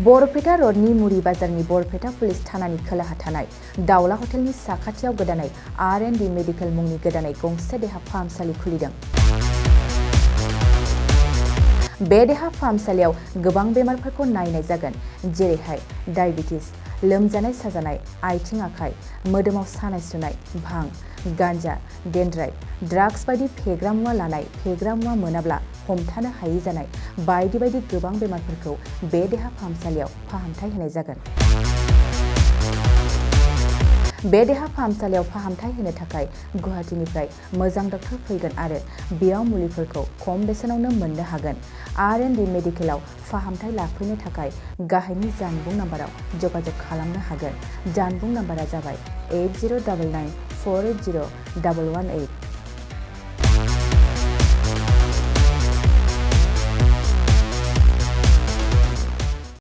बरपेटा रडनि मुरी बाजारनि बरपेटा पुलिस थानानि खोलाहा थानाय दाउला हटेलनि साखाथियाव गोदानै R&D मेडिकेल मुंनि गोदानै गंसे देहा फाहामसालि खुलिदों। बे देहा फाहामसालियाव गोबां बेमारफोरखौ नायनाय जागोन, जेरैहाय डायबिटिस, लोमजानाय साजानाय, आथिं आखाइ, मोदोमाव सानाय सुनाय, भां, गान्जा, डेन्ड्राइट, ड्राग्स बायदि फेग्रा मुवा लानाय, फेग्रा मुवा मोनाब्ला हमथानो हायै जानाय बायदि बायदि गोबां बेमारफोरखौ बे देहा फाहामसालियाव फाहामथाय होनाय जागोन। बे देहा फाहामसालियाव फाहामथाय होनो थाखाय गुवाहाटीनिफ्राय मोजां डक्टर फैगोन आरो बेयाव मुलिफोरखौ खम बेसेनावनो मोननो हागोन। R&D मेडिकेलाव फाहामथाय लाफैनो थाखाय गाहायनि जानबुं नाम्बाराव जगाजग खालामनो हागोन। जानबुं नाम्बारा जाबाय 8099 480 118।